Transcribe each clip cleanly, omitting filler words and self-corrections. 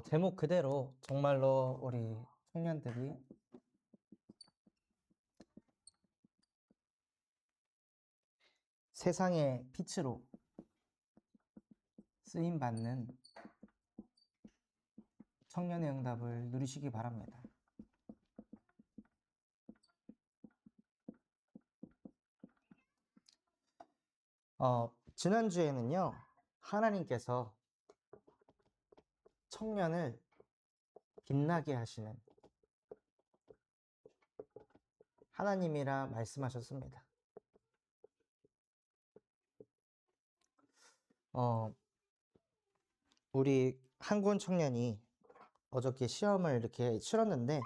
제목 그대로 정말로 우리 청년들이 세상의 빛으로 쓰임받는 청년의 응답을 누리시기 바랍니다. 지난주에는요, 하나님께서 청년을 빛나게 하시는 하나님이라 말씀하셨습니다. 우리 한군 청년이 어저께 시험을 이렇게 치렀는데,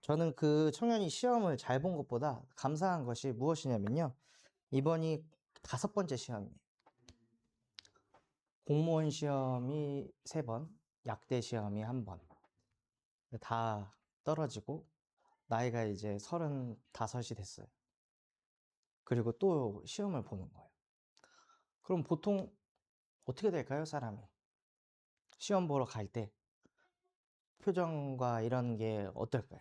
저는 그 청년이 시험을 잘 본 것보다 감사한 것이 무엇이냐면요, 이번이 5번째 시험이에요. 공무원 시험이 3번, 약대 시험이 1번. 다 떨어지고 나이가 이제 35이 됐어요. 그리고 또 시험을 보는 거예요. 그럼 보통 어떻게 될까요, 사람이? 시험 보러 갈 때 표정과 이런 게 어떨까요?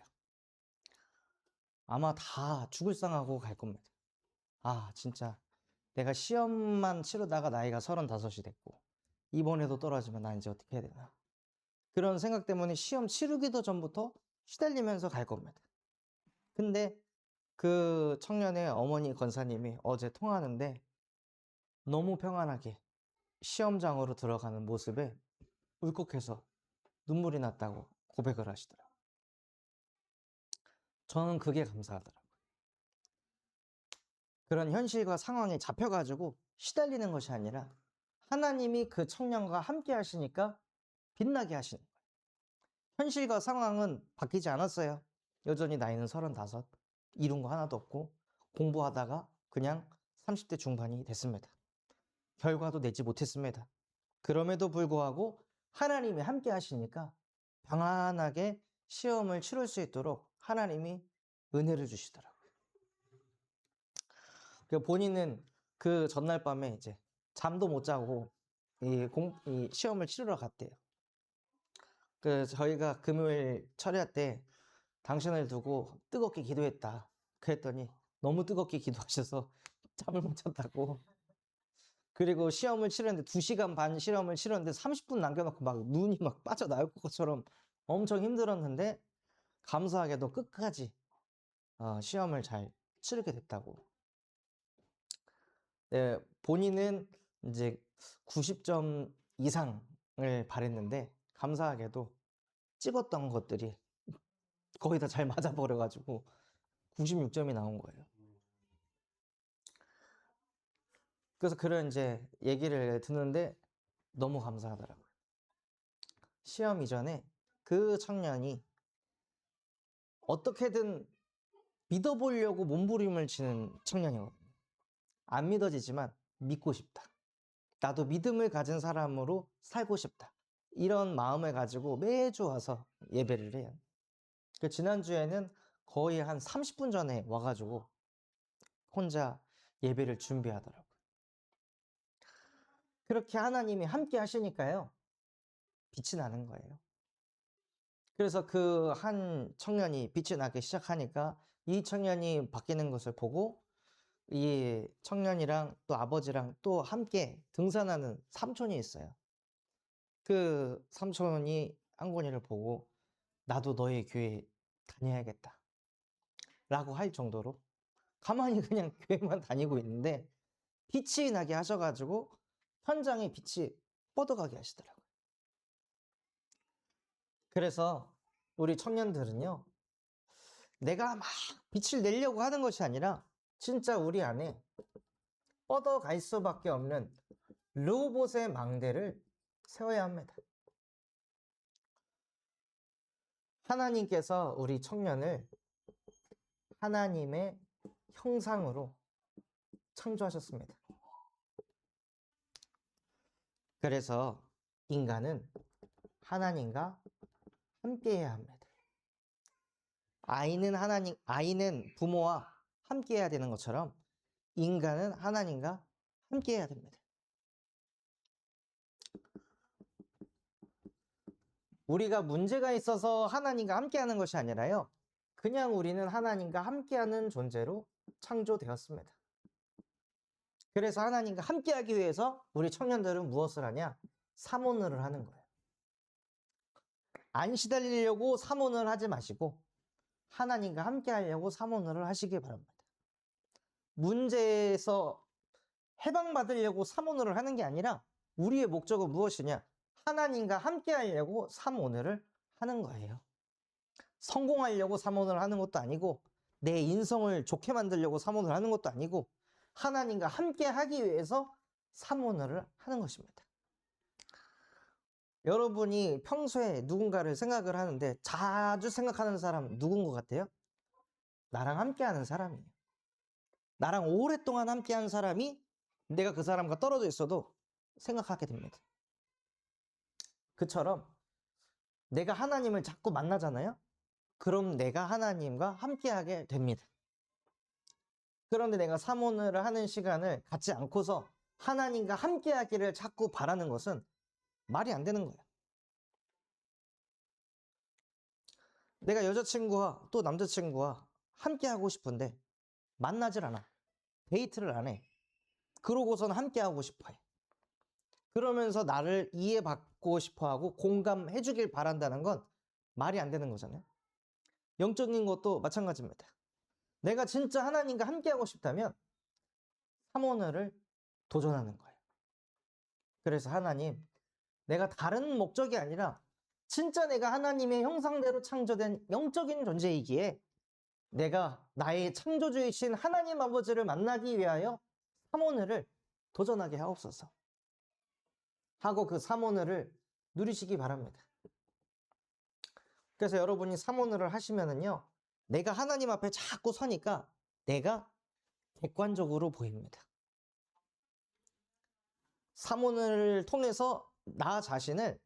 아마 다 죽을 상하고 갈 겁니다. 아, 진짜 내가 시험만 치르다가 나이가 35이 됐고 이번에도 떨어지면 나 이제 어떻게 해야 되나? 그런 생각 때문에 시험 치르기도 전부터 시달리면서 갈 겁니다. 근데 그 청년의 어머니 권사님이 어제 통화하는데 너무 평안하게 시험장으로 들어가는 모습에 울컥해서 눈물이 났다고 고백을 하시더라고요. 저는 그게 감사하더라고요. 그런 현실과 상황에 잡혀가지고 시달리는 것이 아니라 하나님이 그 청년과 함께 하시니까 빛나게 하시는 거예요. 현실과 상황은 바뀌지 않았어요. 여전히 나이는 35, 이룬 거 하나도 없고 공부하다가 그냥 30대 중반이 됐습니다. 결과도 내지 못했습니다. 그럼에도 불구하고 하나님이 함께 하시니까 평안하게 시험을 치를 수 있도록 하나님이 은혜를 주시더라고요. 본인은 그 전날 밤에 이제 잠도 못 자고 이 시험을 치르러 갔대요. 저희가 금요일 철야 때 당신을 두고 뜨겁게 기도했다. 그랬더니 너무 뜨겁게 기도하셔서 잠을 못 잤다고. 그리고 시험을 치렀는데 2시간 반 시험을 치렀는데 30분 남겨놓고 막 눈이 막 빠져나올 것처럼 엄청 힘들었는데 감사하게도 끝까지 시험을 잘 치르게 됐다고. 네, 본인은 이제 90점 이상을 바랬는데 감사하게도 찍었던 것들이 거의 다 잘 맞아버려가지고 96점이 나온 거예요. 그래서 그런 이제 얘기를 듣는데 너무 감사하더라고요. 시험 이전에 그 청년이 어떻게든 믿어보려고 몸부림을 치는 청년이거든요. 안 믿어지지만 믿고 싶다. 나도 믿음을 가진 사람으로 살고 싶다. 이런 마음을 가지고 매주 와서 예배를 해요. 지난주에는 거의 한 30분 전에 와가지고 혼자 예배를 준비하더라고요. 그렇게 하나님이 함께 하시니까요, 빛이 나는 거예요. 그래서 그 한 청년이 빛이 나기 시작하니까 이 청년이 바뀌는 것을 보고 이 청년이랑 또 아버지랑 또 함께 등산하는 삼촌이 있어요. 그 삼촌이 한권이를 보고 나도 너의 교회 다녀야겠다 라고 할 정도로 가만히 그냥 교회만 다니고 있는데 빛이 나게 하셔가지고 현장에 빛이 뻗어가게 하시더라고요. 그래서 우리 청년들은요, 내가 막 빛을 내려고 하는 것이 아니라 진짜 우리 안에 뻗어갈 수밖에 없는 로봇의 망대를 세워야 합니다. 하나님께서 우리 청년을 하나님의 형상으로 창조하셨습니다. 그래서 인간은 하나님과 함께해야 합니다. 아이는 부모와 함께해야 되는 것처럼 인간은 하나님과 함께해야 됩니다. 우리가 문제가 있어서 하나님과 함께하는 것이 아니라요. 그냥 우리는 하나님과 함께하는 존재로 창조되었습니다. 그래서 하나님과 함께하기 위해서 우리 청년들은 무엇을 하냐? 사모를 하는 거예요. 안 시달리려고 사모를 하지 마시고 하나님과 함께하려고 사모를 하시기 바랍니다. 문제에서 해방받으려고 사모를 하는 게 아니라 우리의 목적은 무엇이냐? 하나님과 함께하려고 사모를 하는 거예요. 성공하려고 사모를 하는 것도 아니고 내 인성을 좋게 만들려고 사모를 하는 것도 아니고 하나님과 함께하기 위해서 사모를 하는 것입니다. 여러분이 평소에 누군가를 생각을 하는데 자주 생각하는 사람 누군 것 같아요? 나랑 함께하는 사람이에요. 나랑 오랫동안 함께한 사람이 내가 그 사람과 떨어져 있어도 생각하게 됩니다. 그처럼 내가 하나님을 자꾸 만나잖아요? 그럼 내가 하나님과 함께하게 됩니다. 그런데 내가 사모를 하는 시간을 갖지 않고서 하나님과 함께하기를 자꾸 바라는 것은 말이 안 되는 거예요. 내가 여자친구와 또 남자친구와 함께하고 싶은데 만나질 않아. 데이트를 안 해. 그러고서는 함께하고 싶어 해. 그러면서 나를 이해받고 싶어 하고 공감해 주길 바란다는 건 말이 안 되는 거잖아요. 영적인 것도 마찬가지입니다. 내가 진짜 하나님과 함께하고 싶다면 사모를 도전하는 거예요. 그래서 하나님, 내가 다른 목적이 아니라 진짜 내가 하나님의 형상대로 창조된 영적인 존재이기에 내가 나의 창조주이신 하나님 아버지를 만나기 위하여 사모를 도전하게 하옵소서 하고 그 사모를 누리시기 바랍니다. 그래서 여러분이 사모를 하시면은요, 내가 하나님 앞에 자꾸 서니까 내가 객관적으로 보입니다. 사모를 통해서 나 자신을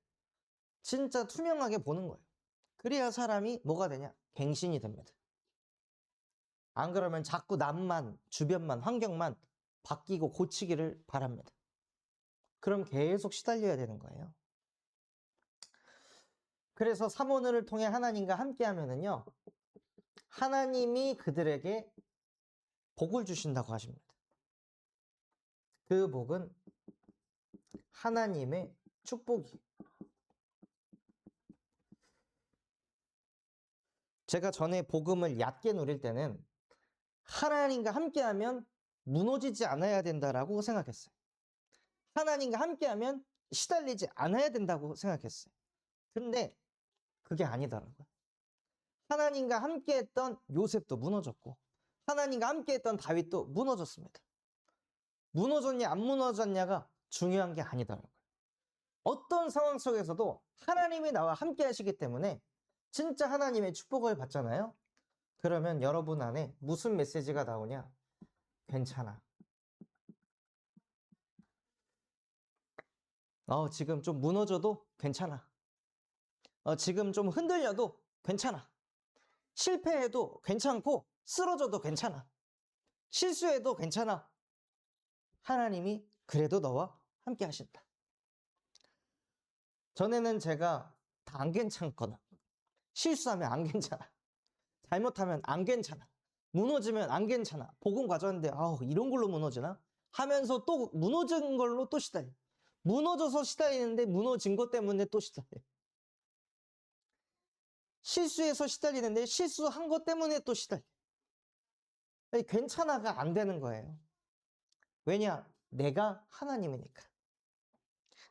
진짜 투명하게 보는 거예요. 그래야 사람이 뭐가 되냐? 갱신이 됩니다. 안 그러면 자꾸 남만, 주변만, 환경만 바뀌고 고치기를 바랍니다. 그럼 계속 시달려야 되는 거예요. 그래서 사모를 통해 하나님과 함께 하면은요, 하나님이 그들에게 복을 주신다고 하십니다. 그 복은 하나님의 축복이. 제가 전에 복음을 얕게 누릴 때는 하나님과 함께하면 무너지지 않아야 된다라고 생각했어요. 하나님과 함께하면 시달리지 않아야 된다고 생각했어요. 근데 그게 아니더라고요. 하나님과 함께했던 요셉도 무너졌고 하나님과 함께했던 다윗도 무너졌습니다. 무너졌냐 안 무너졌냐가 중요한 게 아니더라고요. 어떤 상황 속에서도 하나님이 나와 함께 하시기 때문에 진짜 하나님의 축복을 받잖아요. 그러면 여러분 안에 무슨 메시지가 나오냐? 괜찮아. 지금 좀 무너져도 괜찮아. 지금 좀 흔들려도 괜찮아. 실패해도 괜찮고 쓰러져도 괜찮아. 실수해도 괜찮아. 하나님이 그래도 너와 함께 하신다. 전에는 제가 다 안 괜찮거나 실수하면 안 괜찮아. 잘못하면 안 괜찮아. 무너지면 안 괜찮아. 복음 가져왔는데 이런 걸로 무너지나? 하면서 또 무너진 걸로 또 시달려. 무너져서 시달리는데 무너진 것 때문에 또 시달려. 실수해서 시달리는데 실수한 것 때문에 또 시달려. 괜찮아가 안 되는 거예요. 왜냐? 내가 하나님이니까.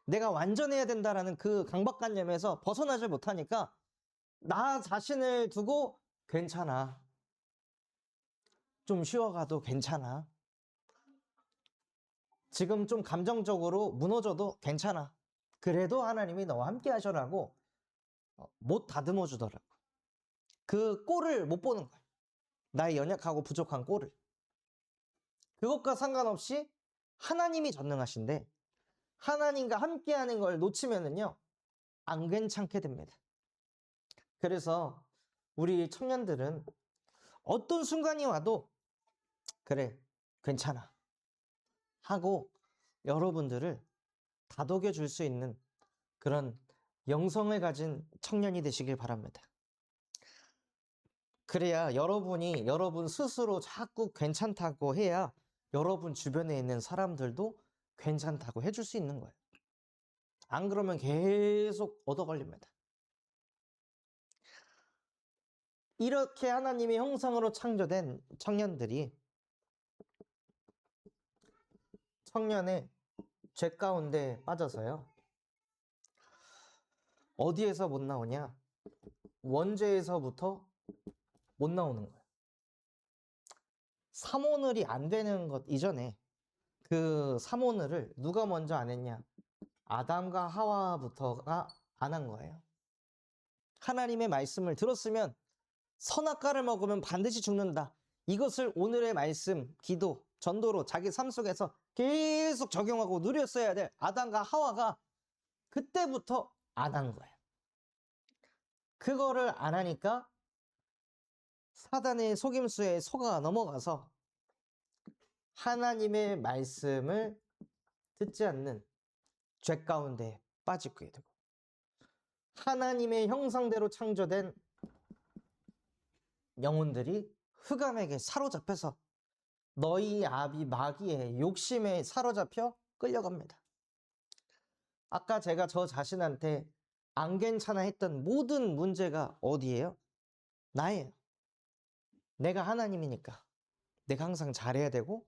내가 완전해야 된다라는 그 강박관념에서 벗어나지 못하니까 나 자신을 두고 괜찮아. 좀 쉬어가도 괜찮아. 지금 좀 감정적으로 무너져도 괜찮아. 그래도 하나님이 너와 함께 하셔라고 못 다듬어 주더라고. 그 꼴을 못 보는 거야. 나의 연약하고 부족한 꼴을. 그것과 상관없이 하나님이 전능하신데 하나님과 함께하는 걸 놓치면은요, 안 괜찮게 됩니다. 그래서 우리 청년들은 어떤 순간이 와도 그래, 괜찮아 하고 여러분들을 다독여 줄 수 있는 그런 영성을 가진 청년이 되시길 바랍니다. 그래야 여러분 스스로 자꾸 괜찮다고 해야 여러분 주변에 있는 사람들도 괜찮다고 해줄 수 있는 거예요. 안 그러면 계속 얻어 걸립니다. 이렇게 하나님의 형상으로 창조된 청년들이 청년의 죄 가운데 빠져서요. 어디에서 못 나오냐? 원죄에서부터 못 나오는 거예요. 삼오늘이 안 되는 것 이전에 그 삼오늘을 누가 먼저 안 했냐? 아담과 하와부터가 안 한 거예요. 하나님의 말씀을 들었으면 선악과를 먹으면 반드시 죽는다. 이것을 오늘의 말씀, 기도, 전도로 자기 삶 속에서 계속 적용하고 누렸어야 될 아담과 하와가 그때부터 안 한 거예요. 그거를 안 하니까 사단의 속임수에 속아 넘어가서 하나님의 말씀을 듣지 않는 죄 가운데 빠지게 되고 하나님의 형상대로 창조된 영혼들이 흑암에게 사로잡혀서 너희 아비 마귀의 욕심에 사로잡혀 끌려갑니다. 아까 제가 저 자신한테 안 괜찮아 했던 모든 문제가 어디예요? 나예요. 내가 하나님이니까 내가 항상 잘해야 되고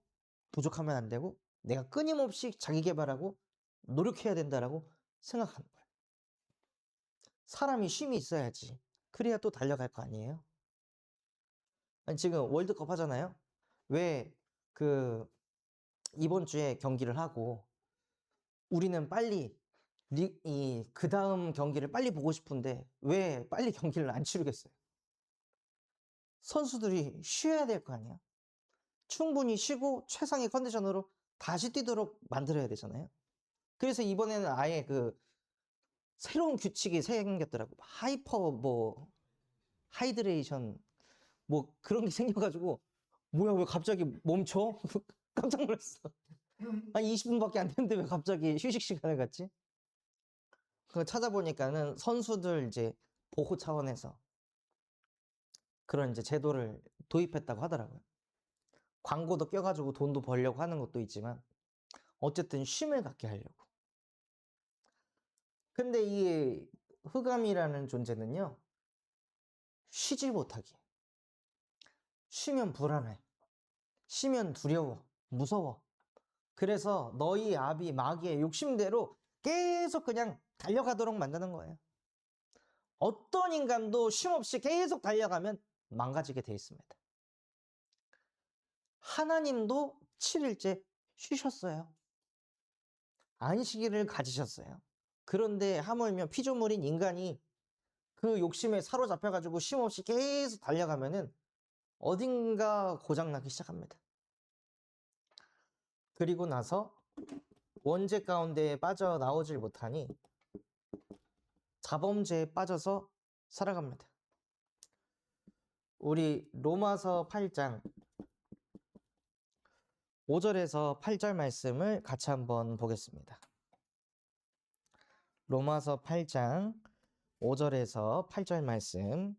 부족하면 안 되고 내가 끊임없이 자기 개발하고 노력해야 된다라고 생각하는 거예요. 사람이 쉼이 있어야지. 그래야 또 달려갈 거 아니에요? 아니, 지금 월드컵 하잖아요. 왜 이번 주에 경기를 하고 우리는 빨리 그 다음 경기를 빨리 보고 싶은데 왜 빨리 경기를 안 치르겠어요? 선수들이 쉬어야 될 거 아니야? 충분히 쉬고 최상의 컨디션으로 다시 뛰도록 만들어야 되잖아요. 그래서 이번에는 아예 새로운 규칙이 생겼더라고. 하이드레이션 그런 게 생겨가지고 뭐야 왜 갑자기 멈춰? 깜짝 놀랐어. 아니 20분밖에 안 됐는데 왜 갑자기 휴식 시간을 갖지? 그거 찾아보니까는 선수들 이제 보호 차원에서 그런 이제 제도를 도입했다고 하더라고요. 광고도 껴가지고 돈도 벌려고 하는 것도 있지만 어쨌든 쉼을 갖게 하려고. 근데 이 흑암이라는 존재는요, 쉬지 못하게. 쉬면 불안해. 쉬면 두려워. 무서워. 그래서 너희 아비 마귀의 욕심대로 계속 그냥 달려가도록 만드는 거예요. 어떤 인간도 쉼 없이 계속 달려가면 망가지게 돼 있습니다. 하나님도 7일째 쉬셨어요. 안식일을 가지셨어요. 그런데 하물며 피조물인 인간이 그 욕심에 사로잡혀가지고 쉼 없이 계속 달려가면은 어딘가 고장나기 시작합니다. 그리고 나서 원죄 가운데 빠져나오질 못하니 자범죄에 빠져서 살아갑니다. 우리 로마서 8장 5절에서 8절 말씀을 같이 한번 보겠습니다. 로마서 8장 5절에서 8절 말씀.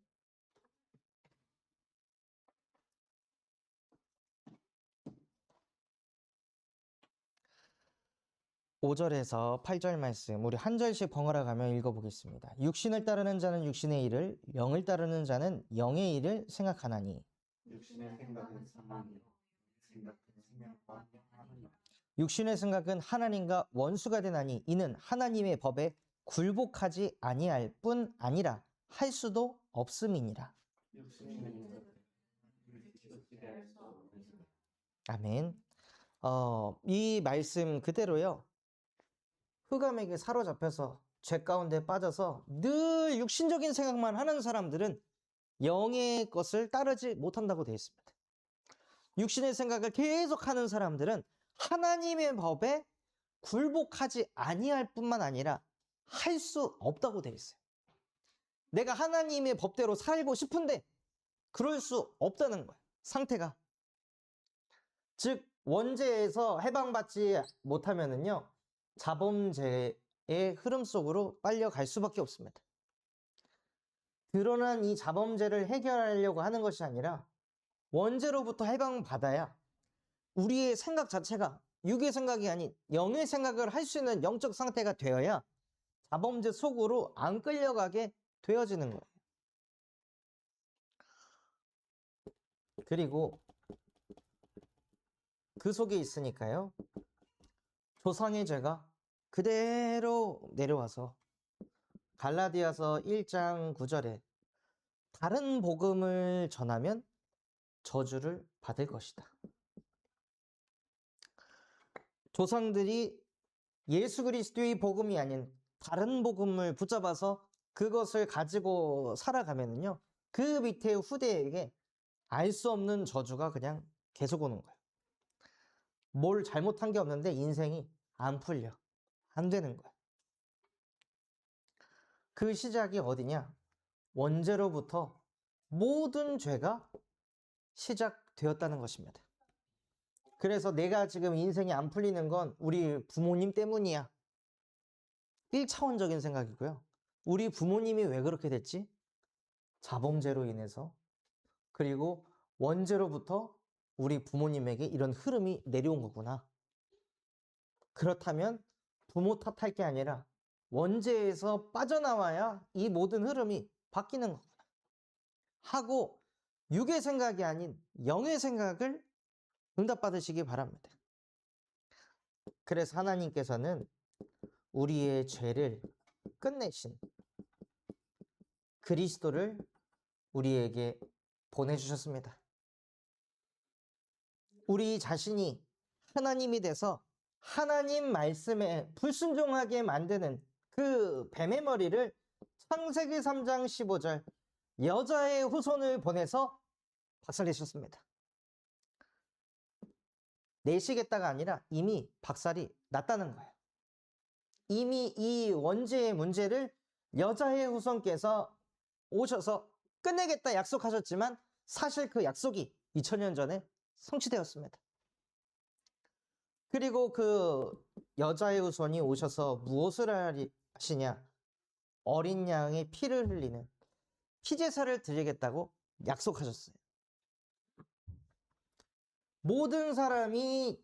(5절에서) 8절 말씀 우리 한 절씩 번갈아 가며 읽어보겠습니다. 육신을 따르는 자는 육신의 일을, 영을 따르는 자는 영의 일을 생각하나니 육신의 생각은 사망이요 생각은 생명과 영원하니라. 육신의 생각은 하나님과 원수가 되나니 이는 하나님의 법에 굴복하지 아니할 뿐 아니라 할 수도 없음이니라. 아멘. 이 말씀 그대로요. 흑암에게 사로잡혀서 죄 가운데 빠져서 늘 육신적인 생각만 하는 사람들은 영의 것을 따르지 못한다고 되어 있습니다. 육신의 생각을 계속 하는 사람들은 하나님의 법에 굴복하지 아니할 뿐만 아니라 할 수 없다고 되어 있어요. 내가 하나님의 법대로 살고 싶은데 그럴 수 없다는 거예요. 상태가. 즉 원죄에서 해방받지 못하면은요 자범죄에 흐름 속으로 빨려갈 수밖에 없습니다. 드러난 이 자범죄를 해결하려고 하는 것이 아니라 원죄로부터 해방받아야 우리의 생각 자체가 육의 생각이 아닌 영의 생각을 할 수 있는 영적 상태가 되어야 자범죄 속으로 안 끌려가게 되어지는 거예요. 그리고 그 속에 있으니까요. 조상의 죄가 그대로 내려와서 갈라디아서 1장 9절에 다른 복음을 전하면 저주를 받을 것이다. 조상들이 예수 그리스도의 복음이 아닌 다른 복음을 붙잡아서 그것을 가지고 살아가면요. 그 밑에 후대에게 알 수 없는 저주가 그냥 계속 오는 거예요. 뭘 잘못한 게 없는데 인생이 안 풀려. 안 되는 거야. 그 시작이 어디냐? 원죄로부터 모든 죄가 시작되었다는 것입니다. 그래서 내가 지금 인생이 안 풀리는 건 우리 부모님 때문이야. 1차원적인 생각이고요. 우리 부모님이 왜 그렇게 됐지? 자범죄로 인해서. 그리고 원죄로부터 우리 부모님에게 이런 흐름이 내려온 거구나. 그렇다면 부모 탓할 게 아니라 원죄에서 빠져나와야 이 모든 흐름이 바뀌는 거구나. 하고 육의 생각이 아닌 영의 생각을 응답받으시기 바랍니다. 그래서 하나님께서는 우리의 죄를 끝내신 그리스도를 우리에게 보내주셨습니다. 우리 자신이 하나님이 돼서 하나님 말씀에 불순종하게 만드는 그 뱀의 머리를 창세기 3장 15절 여자의 후손을 보내서 박살내셨습니다. 내시겠다가 아니라 이미 박살이 났다는 거예요. 이미 이 원죄의 문제를 여자의 후손께서 오셔서 끝내겠다 약속하셨지만 사실 그 약속이 2000년 전에 성취되었습니다. 그리고 그 여자의 후손이 오셔서 무엇을 하시냐? 어린 양의 피를 흘리는 피제사를 드리겠다고 약속하셨어요. 모든 사람이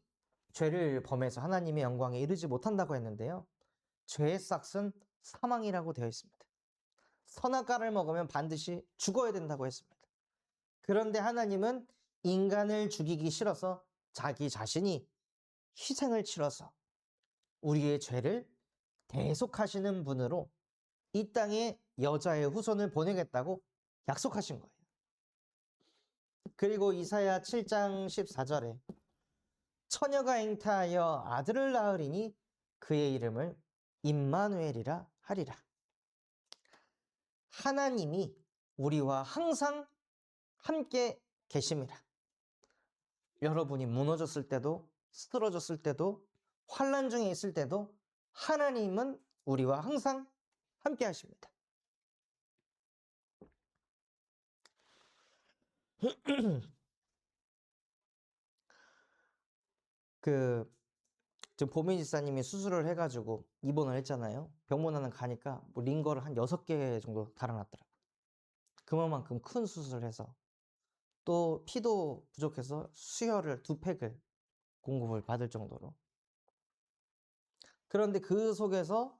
죄를 범해서 하나님의 영광에 이르지 못한다고 했는데요. 죄의 싹은 사망이라고 되어 있습니다. 선악과를 먹으면 반드시 죽어야 된다고 했습니다. 그런데 하나님은 인간을 죽이기 싫어서 자기 자신이 희생을 치러서 우리의 죄를 대속하시는 분으로 이 땅에 여자의 후손을 보내겠다고 약속하신 거예요. 그리고 이사야 7장 14절에 처녀가 잉태하여 아들을 낳으리니 그의 이름을 임마누엘이라 하리라. 하나님이 우리와 항상 함께 계심이라. 여러분이 무너졌을 때도 쓰러졌을 때도 환난 중에 있을 때도 하나님은 우리와 항상 함께 하십니다. 지금 보민 지사님이 수술을 해가지고 입원을 했잖아요. 병원에는 가니까 뭐 링거를 한 6개 정도 달아놨더라고요. 그만큼 큰 수술을 해서 또 피도 부족해서 수혈을 2팩을 공급을 받을 정도로. 그런데 그 속에서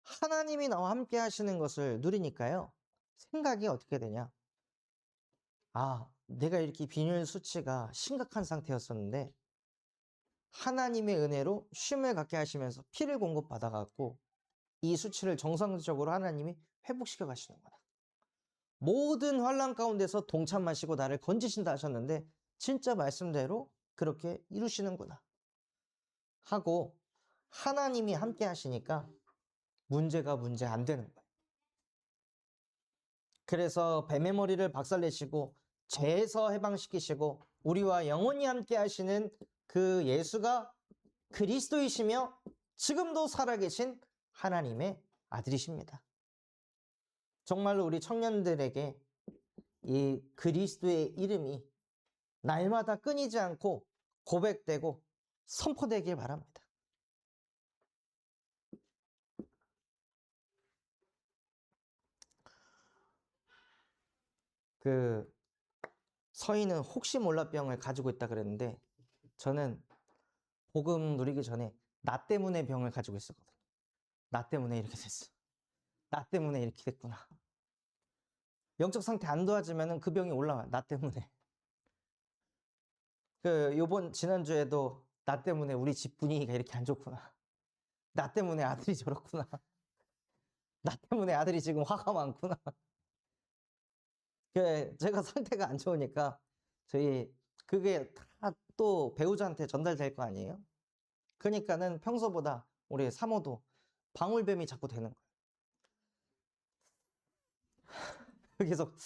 하나님이 나와 함께 하시는 것을 누리니까요. 생각이 어떻게 되냐? 아, 내가 이렇게 빈혈 수치가 심각한 상태였었는데 하나님의 은혜로 쉼을 갖게 하시면서 피를 공급받아갖고 이 수치를 정상적으로 하나님이 회복시켜 가시는구나. 모든 환난 가운데서 동참하시고 나를 건지신다 하셨는데 진짜 말씀대로 그렇게 이루시는구나 하고 하나님이 함께 하시니까 문제가 문제 안 되는 거예요. 그래서 뱀의 머리를 박살내시고 죄에서 해방시키시고 우리와 영원히 함께 하시는 그 예수가 그리스도이시며 지금도 살아계신 하나님의 아들이십니다. 정말로 우리 청년들에게 이 그리스도의 이름이 날마다 끊이지 않고 고백되고 선포되길 바랍니다. 그 서인은 혹시 몰라 병을 가지고 있다 그랬는데 저는 복음 누리기 전에 나 때문에 병을 가지고 있었거든요. 나 때문에 이렇게 됐어. 나 때문에 이렇게 됐구나. 영적 상태 안 도와지면은 그 병이 올라와. 나 때문에. 요번 지난주에도 나 때문에 우리 집 분위기가 이렇게 안 좋구나. 나 때문에 아들이 저렇구나. 나 때문에 아들이 지금 화가 많구나. 제가 상태가 안 좋으니까 그게 다 또 배우자한테 전달될 거 아니에요? 그러니까는 평소보다 우리 사모도 방울뱀이 자꾸 되는 거예요. 계속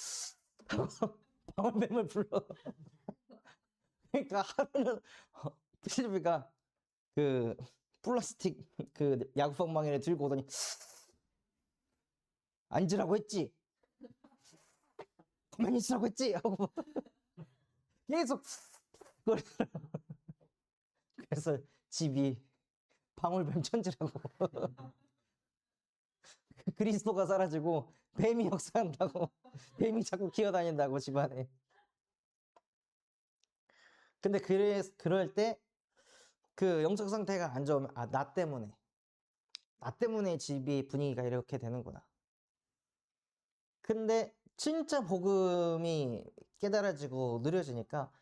방울뱀을 불러. 그러니까 하루는 필리비가 그 플라스틱 그 야구방망이를 들고 오더니 앉으라고 했지. 가만히 있으라고 했지. 하고 계속 그래서 집이 방울뱀 천지라고. 그리스도가 사라지고 뱀이 역사한다고. 뱀이 자꾸 기어다닌다고 집안에. 근데 그럴 때 그 영적 상태가 안 좋으면 나 때문에 집이 분위기가 이렇게 되는구나. 근데 진짜 복음이 깨달아지고 느려지니까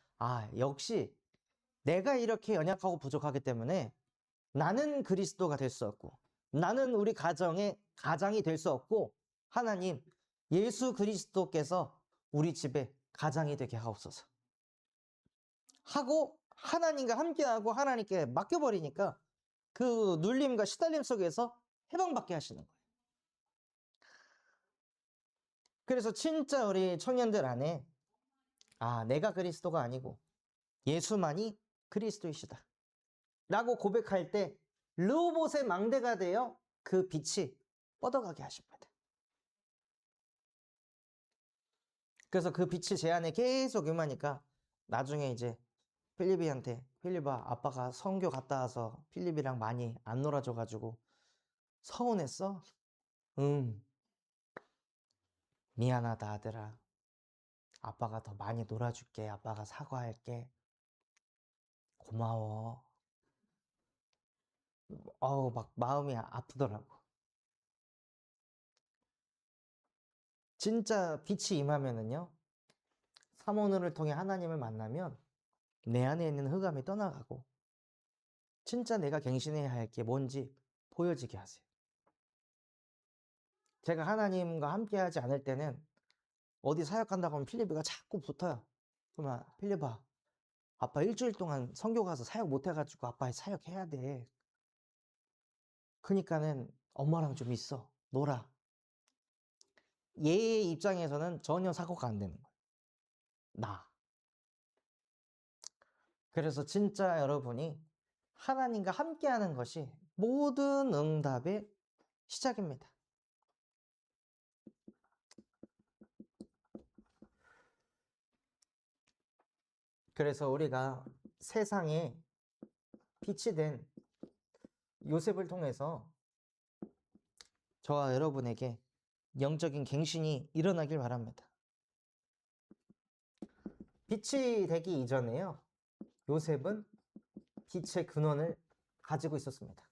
역시 내가 이렇게 연약하고 부족하기 때문에 나는 그리스도가 될 수 없고 나는 우리 가정의 가장이 될 수 없고 하나님 예수 그리스도께서 우리 집에 가장이 되게 하옵소서 하고 하나님과 함께하고 하나님께 맡겨버리니까 그 눌림과 시달림 속에서 해방받게 하시는 거예요. 그래서 진짜 우리 청년들 안에 내가 그리스도가 아니고 예수만이 그리스도이시다 라고 고백할 때 르호봇의 망대가 되어 그 빛이 뻗어가게 하십니다. 그래서 그 빛이 제 안에 계속 임하니까 나중에 이제 필립이한테 필립아 아빠가 선교 갔다 와서 필립이랑 많이 안 놀아줘가지고 서운했어? 응. 미안하다 아들아. 아빠가 더 많이 놀아줄게. 아빠가 사과할게. 고마워. 막 마음이 아프더라고. 진짜 빛이 임하면은요. 사모님을 통해 하나님을 만나면 내 안에 있는 흑암이 떠나가고 진짜 내가 갱신해야 할 게 뭔지 보여지게 하세요. 제가 하나님과 함께하지 않을 때는 어디 사역 간다고 하면 필립이가 자꾸 붙어요. 그러면 필립아 아빠 일주일 동안 선교 가서 사역 못 해가지고 아빠 사역 해야 돼. 그러니까는 엄마랑 좀 있어. 놀아. 얘의 입장에서는 전혀 사고가 안 되는 거예요. 나. 그래서 진짜 여러분이 하나님과 함께하는 것이 모든 응답의 시작입니다. 그래서 우리가 세상에 빛이 된 요셉을 통해서 저와 여러분에게 영적인 갱신이 일어나길 바랍니다. 빛이 되기 이전에요. 요셉은 빛의 근원을 가지고 있었습니다.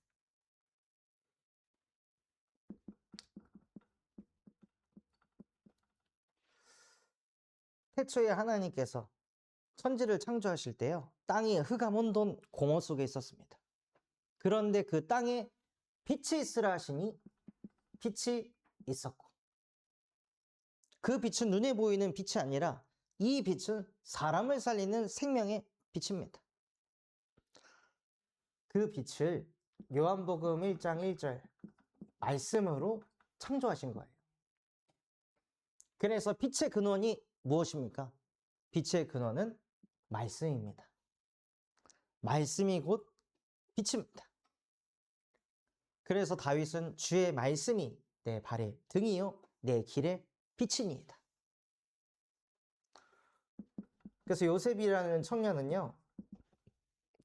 태초에 하나님께서 천지를 창조하실 때요. 땅이 흑암 혼돈 공허 속에 있었습니다. 그런데 그 땅에 빛이 있으라 하시니 빛이 있었고 그 빛은 눈에 보이는 빛이 아니라 이 빛은 사람을 살리는 생명의 빛입니다. 그 빛을 요한복음 1장 1절 말씀으로 창조하신 거예요. 그래서 빛의 근원이 무엇입니까? 빛의 근원은 말씀입니다. 말씀이 곧 빛입니다. 그래서 다윗은 주의 말씀이 내 발의 등이요 내 길의 빛이니이다. 그래서 요셉이라는 청년은요.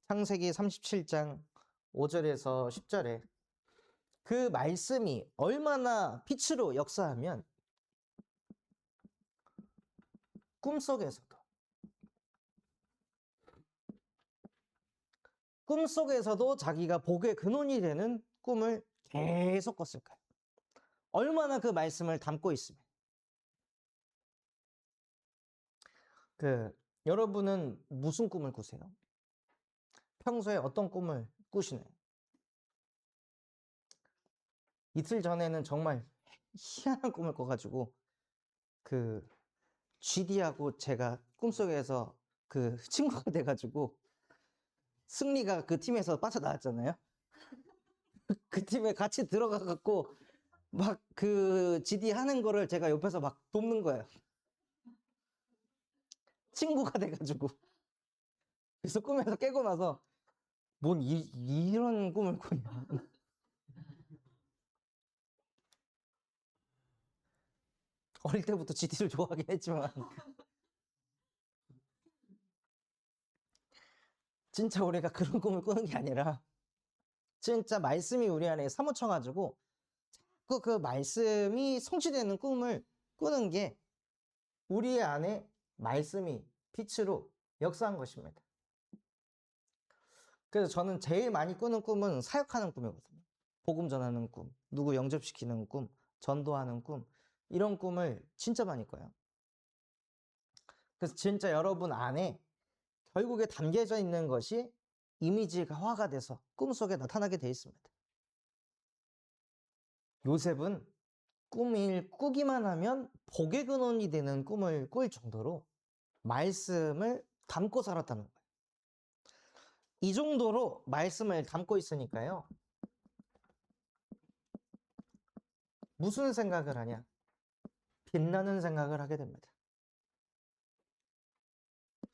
창세기 37장 5절에서 10절에 그 말씀이 얼마나 빛으로 역사하면 꿈속에서도 자기가 복의 근원이 되는 꿈을 계속 꿨을까요? 얼마나 그 말씀을 담고 있으면. 여러분은 무슨 꿈을 꾸세요? 평소에 어떤 꿈을 꾸시나요? 이틀 전에는 정말 희한한 꿈을 꿔가지고 GD하고 제가 꿈속에서 친구가 돼가지고 승리가 그 팀에서 빠져나왔잖아요. 그 팀에 같이 들어가갖고 막 GD 하는 거를 제가 옆에서 막 돕는 거예요. 친구가 돼가지고. 그래서 꿈에서 깨고 나서 뭔 이런 꿈을 꾸냐. 어릴 때부터 GD를 좋아하긴 했지만 진짜 우리가 그런 꿈을 꾸는 게 아니라 진짜 말씀이 우리 안에 사무쳐가지고 자꾸 그 말씀이 성취되는 꿈을 꾸는 게 우리 안에 말씀이 빛으로 역사한 것입니다. 그래서 저는 제일 많이 꾸는 꿈은 사역하는 꿈이거든요. 복음 전하는 꿈, 누구 영접시키는 꿈, 전도하는 꿈, 이런 꿈을 진짜 많이 꿔요. 그래서 진짜 여러분 안에 결국에 담겨져 있는 것이 이미지가 화가 돼서 꿈속에 나타나게 돼 있습니다. 요셉은 꿈을 꾸기만 하면 복의 근원이 되는 꿈을 꿀 정도로 말씀을 담고 살았다는 거예요. 이 정도로 말씀을 담고 있으니까요. 무슨 생각을 하냐? 빛나는 생각을 하게 됩니다.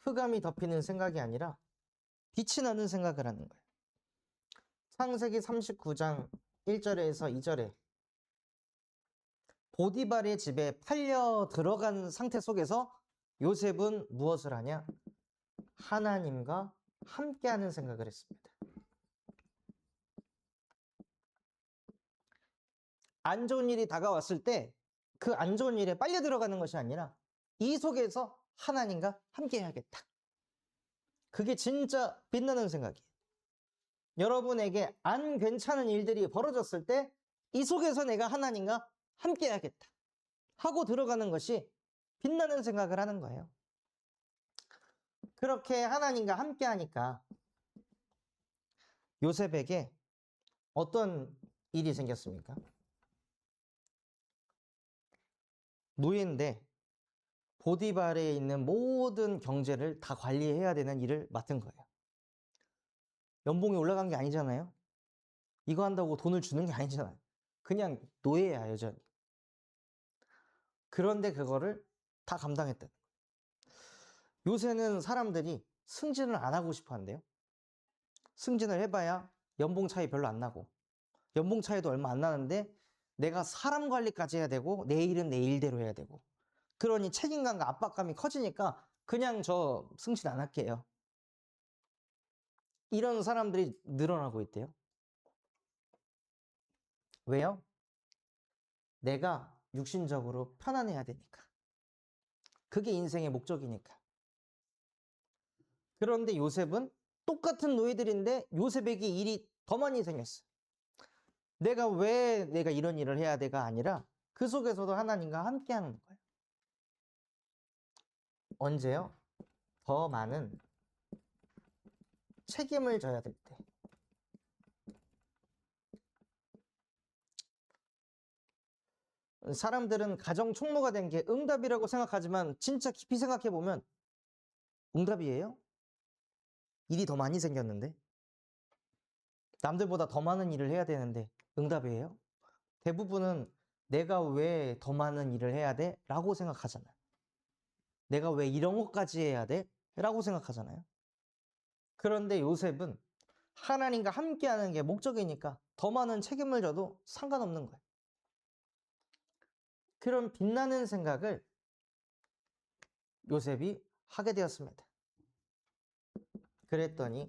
흑암이 덮이는 생각이 아니라 빛이 나는 생각을 하는 거예요. 창세기 39장 1절에서 2절에 보디발의 집에 팔려 들어간 상태 속에서 요셉은 무엇을 하냐? 하나님과 함께하는 생각을 했습니다. 안 좋은 일이 다가왔을 때 그 안 좋은 일에 빨려 들어가는 것이 아니라 이 속에서 하나님과 함께 해야겠다. 그게 진짜 빛나는 생각이에요. 여러분에게 안 괜찮은 일들이 벌어졌을 때 이 속에서 내가 하나님과 함께 해야겠다 하고 들어가는 것이 빛나는 생각을 하는 거예요. 그렇게 하나님과 함께 하니까 요셉에게 어떤 일이 생겼습니까? 노예인데 보디발에 있는 모든 경제를 다 관리해야 되는 일을 맡은 거예요. 연봉이 올라간 게 아니잖아요. 이거 한다고 돈을 주는 게 아니잖아요. 그냥 노예야, 여전히. 그런데 그거를 다 감당했다. 요새는 사람들이 승진을 안 하고 싶어 한대요. 승진을 해봐야 연봉 차이 별로 안 나고, 연봉 차이도 얼마 안 나는데 내가 사람 관리까지 해야 되고 내 일은 내 일대로 해야 되고, 그러니 책임감과 압박감이 커지니까 그냥 저 승진 안 할게요. 이런 사람들이 늘어나고 있대요. 왜요? 내가 육신적으로 편안해야 되니까. 그게 인생의 목적이니까. 그런데 요셉은 똑같은 노예들인데 요셉에게 일이 더 많이 생겼어요. 내가 왜 내가 이런 일을 해야 돼가 아니라 그 속에서도 하나님과 함께 하는 거예요. 언제요? 더 많은 책임을 져야 될 때. 사람들은 가정 총무가 된 게 응답이라고 생각하지만 진짜 깊이 생각해 보면 응답이에요? 일이 더 많이 생겼는데, 남들보다 더 많은 일을 해야 되는데 응답이에요? 대부분은 내가 왜 더 많은 일을 해야 돼? 라고 생각하잖아요. 내가 왜 이런 것까지 해야 돼? 라고 생각하잖아요. 그런데 요셉은 하나님과 함께하는 게 목적이니까 더 많은 책임을 져도 상관없는 거예요. 그런 빛나는 생각을 요셉이 하게 되었습니다. 그랬더니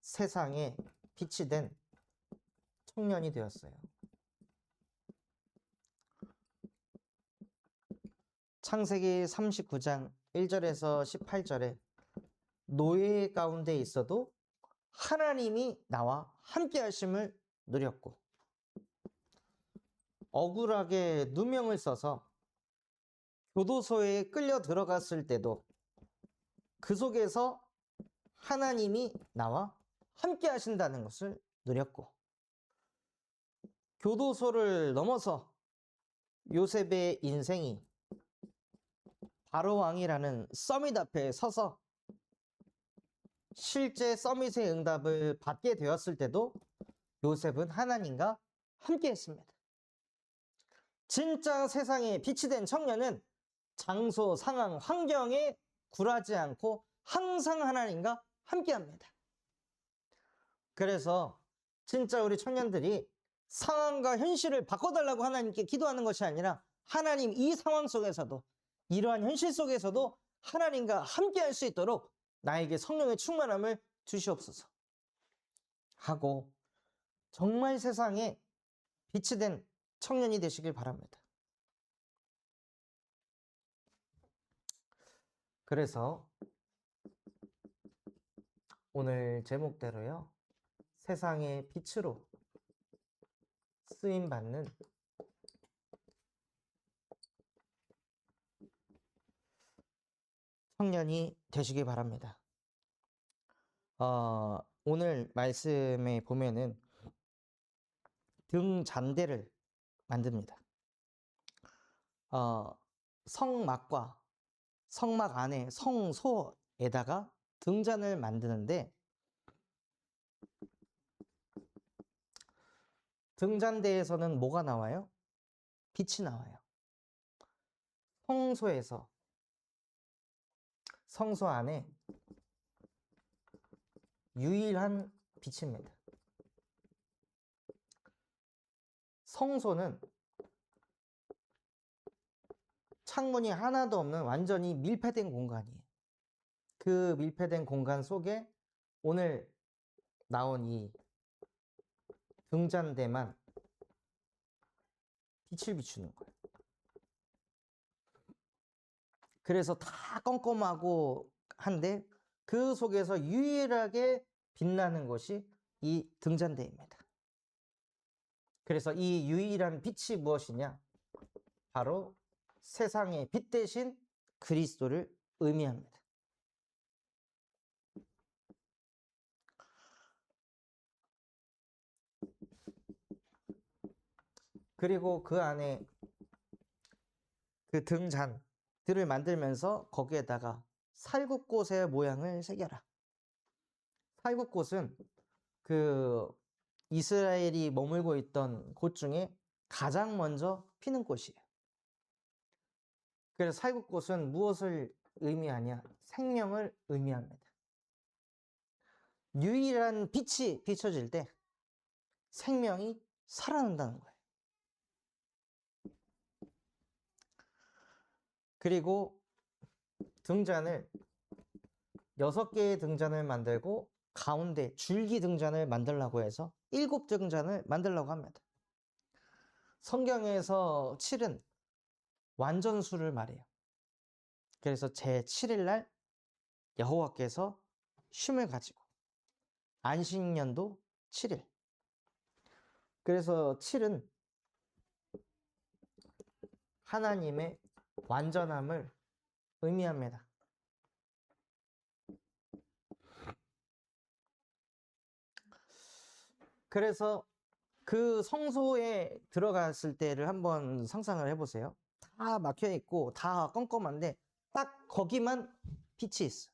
세상에 빛이 된 청년이 되었어요. 창세기 39장 1절에서 18절에 노예 가운데 있어도 하나님이 나와 함께 하심을 누렸고, 억울하게 누명을 써서 교도소에 끌려 들어갔을 때도 그 속에서 하나님이 나와 함께 하신다는 것을 누렸고, 교도소를 넘어서 요셉의 인생이 바로 왕이라는 서밋 앞에 서서 실제 서밋의 응답을 받게 되었을 때도 요셉은 하나님과 함께 했습니다. 진짜 세상에 빛이 된 청년은 장소, 상황, 환경에 굴하지 않고 항상 하나님과 함께 합니다. 그래서 진짜 우리 청년들이 상황과 현실을 바꿔달라고 하나님께 기도하는 것이 아니라, 하나님, 이 상황 속에서도, 이러한 현실 속에서도 하나님과 함께 할 수 있도록 나에게 성령의 충만함을 주시옵소서 하고, 정말 세상에 빛이 된 청년이 되시길 바랍니다. 그래서 오늘 제목대로요, 세상의 빛으로 쓰임받는 청년이 되시기 바랍니다. 오늘 말씀에 보면은 등잔대를 만듭니다. 성막과 성막 안에 성소에다가 등잔을 만드는데, 등잔대에서는 뭐가 나와요? 빛이 나와요. 성소에서, 성소 안에 유일한 빛입니다. 성소는 창문이 하나도 없는 완전히 밀폐된 공간이에요. 그 밀폐된 공간 속에 오늘 나온 이 등잔대만 빛을 비추는 거예요. 그래서 다 껌껌하고 한데 그 속에서 유일하게 빛나는 것이 이 등잔대입니다. 그래서 이 유일한 빛이 무엇이냐? 바로 세상의 빛 대신 그리스도를 의미합니다. 그리고 그 안에 그 등잔들을 만들면서 거기에다가 살구꽃의 모양을 새겨라. 살구꽃은 그 이스라엘이 머물고 있던 곳 중에 가장 먼저 피는 꽃이에요. 그래서 살구꽃은 무엇을 의미하냐? 생명을 의미합니다. 유일한 빛이 비춰질 때 생명이 살아난다는 거예요. 그리고 등잔을 6개의 등잔을 만들고 가운데 줄기 등잔을 만들려고 해서 7등잔을 만들려고 합니다. 성경에서 7은 완전수를 말해요. 그래서 제7일 날 여호와께서 쉼을 가지고 안식년도 7일. 그래서 7은 하나님의 완전함을 의미합니다. 그래서 그 성소에 들어갔을 때를 한번 상상을 해보세요. 다 막혀 있고 다 껌껌한데 딱 거기만 빛이 있어.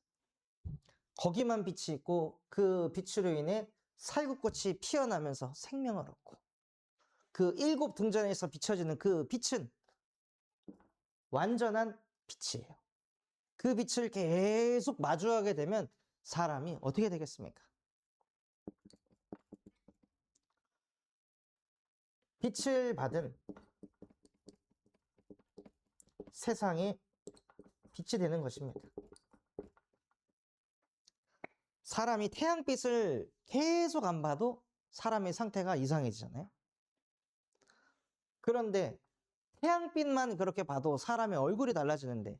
거기만 빛이 있고 그 빛으로 인해 살구꽃이 피어나면서 생명을 얻고, 그 7등잔에서 비춰지는 그 빛은 완전한 빛이에요. 그 빛을 계속 마주하게 되면 사람이 어떻게 되겠습니까? 빛을 받은 세상에 빛이 되는 것입니다. 사람이 태양빛을 계속 안 봐도 사람의 상태가 이상해지잖아요. 그런데 태양빛만 그렇게 봐도 사람의 얼굴이 달라지는데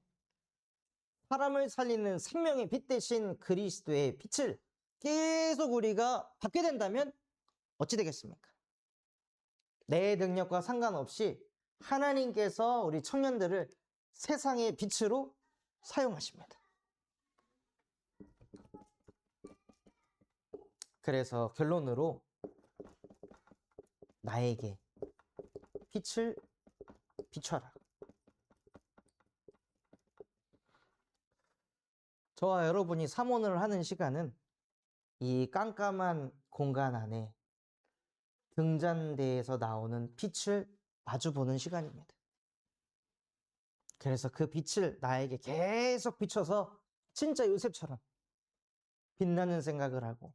사람을 살리는 생명의 빛 대신 그리스도의 빛을 계속 우리가 받게 된다면 어찌 되겠습니까? 내 능력과 상관없이 하나님께서 우리 청년들을 세상의 빛으로 사용하십니다. 그래서 결론으로 나에게 빛을 비춰라. 저와 여러분이 사모를 하는 시간은 이 깜깜한 공간 안에 등잔대에서 나오는 빛을 마주보는 시간입니다. 그래서 그 빛을 나에게 계속 비춰서 진짜 요셉처럼 빛나는 생각을 하고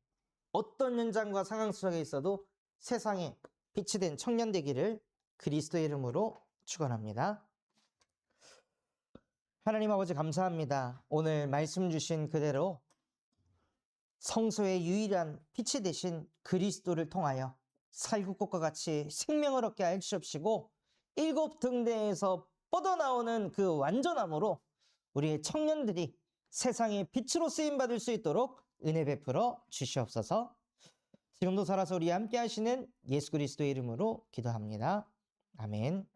어떤 현장과 상황 속에 있어도 세상에 빛이 된 청년 되기를 그리스도의 이름으로 축원합니다. 하나님 아버지 감사합니다. 오늘 말씀 주신 그대로 성소의 유일한 빛이 되신 그리스도를 통하여 살구꽃과 같이 생명을 얻게 할 주옵시고 일곱 등대에서 뻗어나오는 그 완전함으로 우리의 청년들이 세상의 빛으로 쓰임받을 수 있도록 은혜 베풀어 주시옵소서. 지금도 살아서 우리 함께 하시는 예수 그리스도의 이름으로 기도합니다. 아멘.